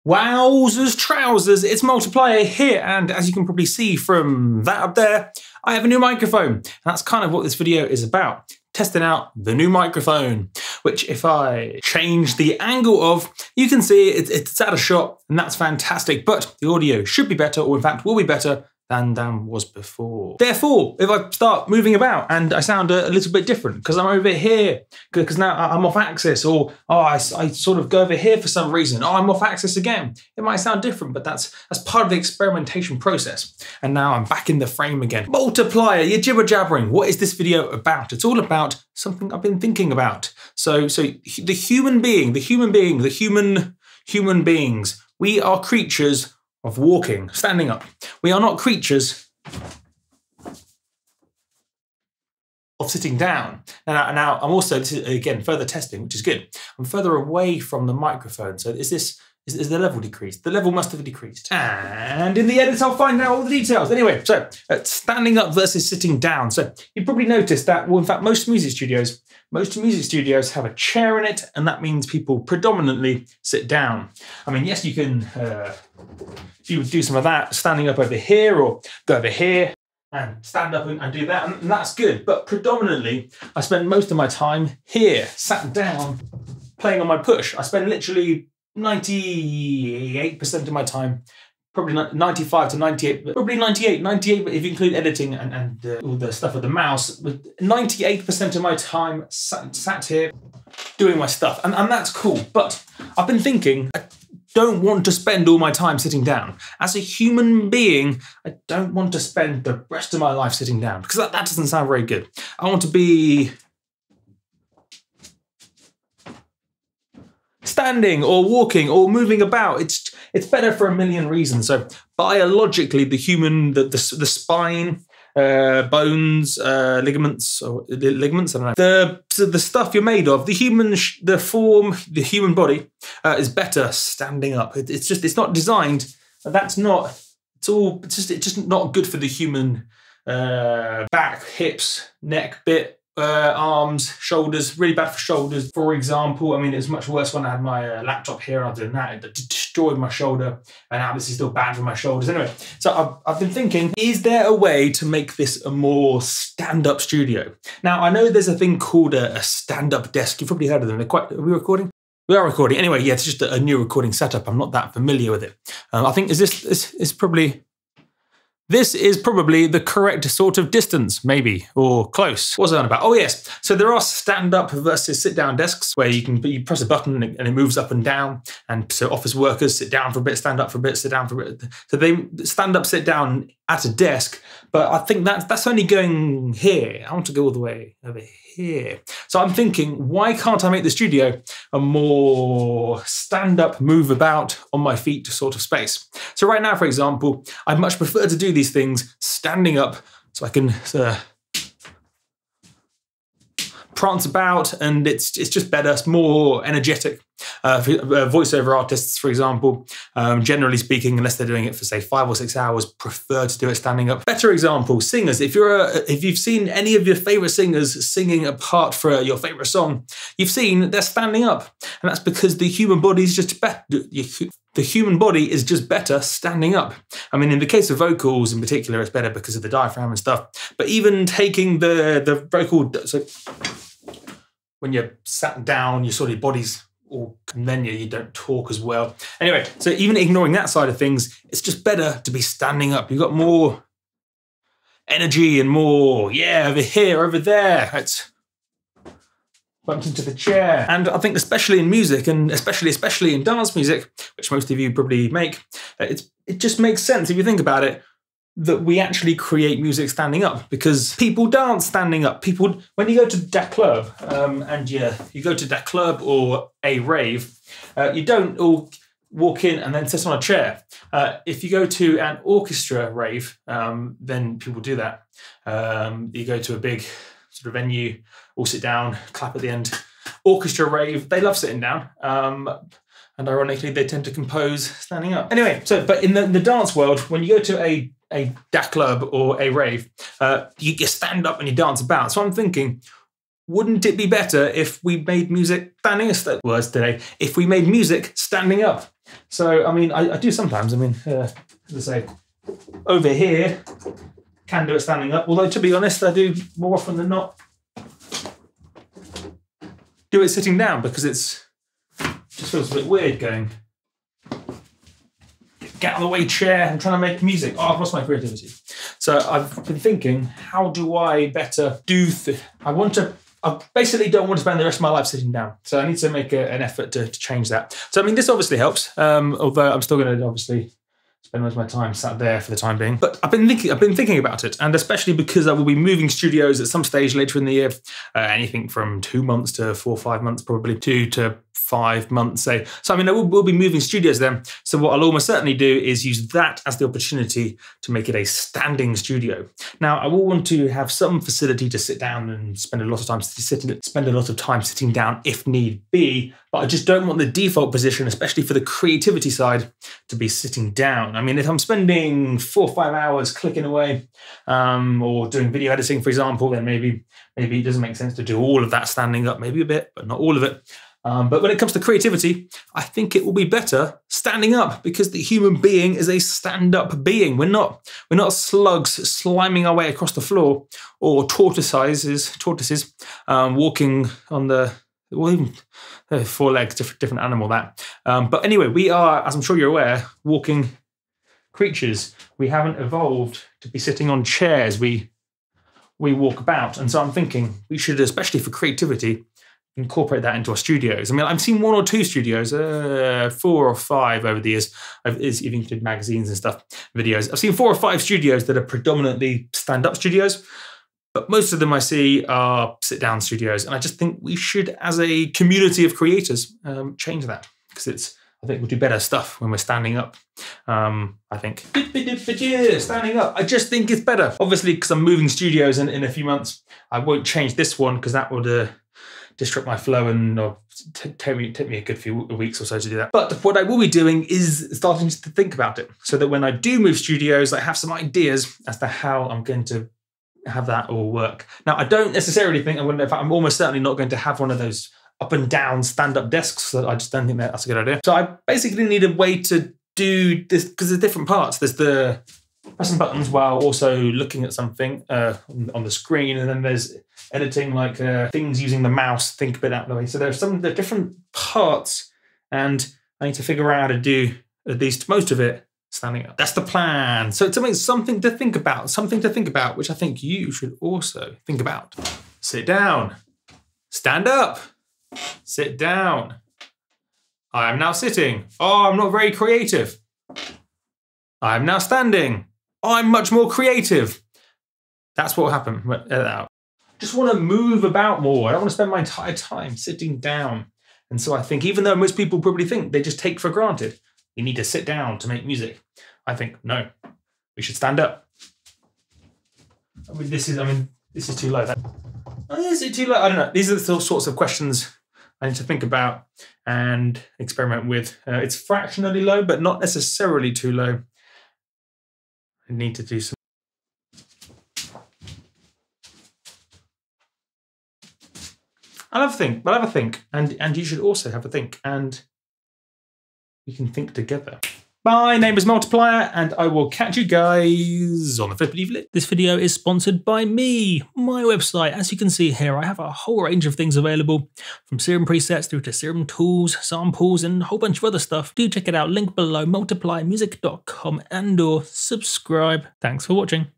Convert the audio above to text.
Wowzers trousers, it's Multiplier here, and as you can probably see from that up there, I have a new microphone. And that's kind of what this video is about, testing out the new microphone, which if I change the angle of, you can see it's at a shot, and that's fantastic, but the audio should be better, or in fact will be better than was before. Therefore, if I start moving about and I sound a little bit different because I'm over here, because now I'm off axis, or I sort of go over here for some reason, I'm off axis again, it might sound different, but that's part of the experimentation process. And now I'm back in the frame again. Multiplier, you're jibber jabbering. What is this video about? It's all about something I've been thinking about. So the human beings, we are creatures of walking, standing up. We are not creatures of sitting down. Now I'm also, this is, again, further testing, which is good. I'm further away from the microphone. So is the level decreased? The level must have decreased. And in the edit, I'll find out all the details. Anyway, so standing up versus sitting down. So you probably noticed that, well, in fact, most music studios have a chair in it, and that means people predominantly sit down. I mean, yes, you can, if you would do some of that, standing up over here or go over here and stand up and do that, and that's good. But predominantly, I spend most of my time here, sat down, playing on my push. I spend literally 98% of my time, probably 95 to 98, probably 98 if you include editing and all the stuff with the mouse, but 98% of my time sat here doing my stuff, and that's cool. But I've been thinking, I don't want to spend all my time sitting down. As a human being, I don't want to spend the rest of my life sitting down, because that doesn't sound very good. I want to be standing or walking or moving about. It's better for a million reasons. So biologically, the spine, bones, ligaments, I don't know. The stuff you're made of, the human body is better standing up. It's not designed. It's just not good for the human back, hips, neck bit. Arms, shoulders, really bad for shoulders. For example, I mean, it was much worse when I had my laptop here. Other than that, it destroyed my shoulder, and now this is still bad for my shoulders. Anyway, so I've been thinking, is there a way to make this a more stand-up studio? Now, I know there's a thing called a stand-up desk. You've probably heard of them. Are we recording? We are recording. Anyway, yeah, it's just a new recording setup. I'm not that familiar with it. I think this is probably the correct sort of distance, maybe, or close. What was I on about? Oh, yes. So there are stand-up versus sit-down desks where you press a button and it moves up and down. And so office workers sit down for a bit, stand up for a bit, sit down for a bit. So they stand up, sit down at a desk. But I think that's only going here. I want to go all the way over here. So I'm thinking, why can't I make the studio a more stand-up, move about on my feet sort of space? So right now, for example, I much prefer to do these things standing up so I can prance about, and it's just better, it's more energetic. Voiceover artists, for example, generally speaking, unless they're doing it for say 5 or 6 hours, prefer to do it standing up. Better example, singers. If you've seen any of your favorite singers singing a part for your favorite song, you've seen they're standing up, and that's because the human body is just better. The human body is just better standing up. I mean, in the case of vocals in particular, it's better because of the diaphragm and stuff. But even taking the vocal, so when you're sat down, your body's all, and then you don't talk as well. Anyway, so even ignoring that side of things, it's just better to be standing up. You've got more energy and more, yeah, over here, over there. It's bumped into the chair. And I think especially in music, and especially in dance music, which most of you probably make, it just makes sense if you think about it, that we actually create music standing up, because people dance standing up. People, when you go to Da Club, and you go to Da Club or a rave, you don't all walk in and then sit on a chair. If you go to an orchestra rave, then people do that. You go to a big sort of venue, all sit down, clap at the end. Orchestra rave, they love sitting down. And ironically, they tend to compose standing up. Anyway, but in the dance world, when you go to a Da Club or a rave, you stand up and you dance about. So I'm thinking, wouldn't it be better if we made music standing up? Words today. If we made music standing up, So, I mean, I do sometimes. I mean, as I say, over here, can do it standing up. Although, to be honest, I do more often than not do it sitting down because just feels a bit weird going, get out of the way chair, I'm trying to make music. Oh, I've lost my creativity. So I've been thinking, how do I better do I basically don't want to spend the rest of my life sitting down. So I need to make an effort to change that. So, I mean, this obviously helps, although I'm still going to obviously spend most of my time sat there for the time being. But I've been thinking about it, and especially because I will be moving studios at some stage later in the year, anything from 2 months to 4 or 5 months, probably 2 to 5 months, say. So, I mean, we'll be moving studios then. So what I'll almost certainly do is use that as the opportunity to make it a standing studio. Now, I will want to have some facility to sit down and spend a lot of time sitting down if need be, but I just don't want the default position, especially for the creativity side, to be sitting down. I mean, if I'm spending 4 or 5 hours clicking away or doing video editing, for example, then maybe it doesn't make sense to do all of that standing up, maybe a bit, but not all of it. But when it comes to creativity, I think it will be better standing up because the human being is a stand-up being. We're not slugs sliming our way across the floor or tortoises walking on the, well, even 4 legs, different animal that. But anyway, we are, as I'm sure you're aware, walking creatures. We haven't evolved to be sitting on chairs. We walk about. And so I'm thinking we should, especially for creativity, incorporate that into our studios. I mean, I've seen 1 or 2 studios, 4 or 5 over the years. I've even included magazines and stuff, videos. I've seen 4 or 5 studios that are predominantly stand-up studios, but most of them I see are sit-down studios. And I just think we should, as a community of creators, change that because I think we'll do better stuff when we're standing up. I think standing up. I just think it's better. Obviously, because I'm moving studios in a few months, I won't change this one because that would disrupt my flow and take me a good few weeks or so to do that. But what I will be doing is starting to think about it so that when I do move studios, I have some ideas as to how I'm going to have that all work. Now, I don't necessarily think I'm almost certainly not going to have one of those up and down stand-up desks. So I just don't think that's a good idea. So I basically need a way to do this because there's different parts. There's the pressing buttons while also looking at something on the screen, and then there's editing like things using the mouse, think a bit out of the way. So there are different parts, and I need to figure out how to do at least most of it standing up. That's the plan. So to me, something to think about, which I think you should also think about. Sit down, stand up, sit down. I am now sitting. Oh, I'm not very creative. I am now standing. I'm much more creative. That's what will happen. Just want to move about more. I don't want to spend my entire time sitting down. And so I think, even though most people probably think they just take for granted, you need to sit down to make music, I think, no, we should stand up. This is too low. Is it too low? I don't know. These are the sorts of questions I need to think about and experiment with. It's fractionally low, but not necessarily too low. I need to do some. I'll have a think, and you should also have a think, and we can think together. My name is Multiplier, and I will catch you guys on the flippity flip. This video is sponsored by me, my website. As you can see here, I have a whole range of things available, from Serum presets through to Serum tools, samples, and a whole bunch of other stuff. Do check it out, link below, multipliermusic.com, and/or subscribe. Thanks for watching.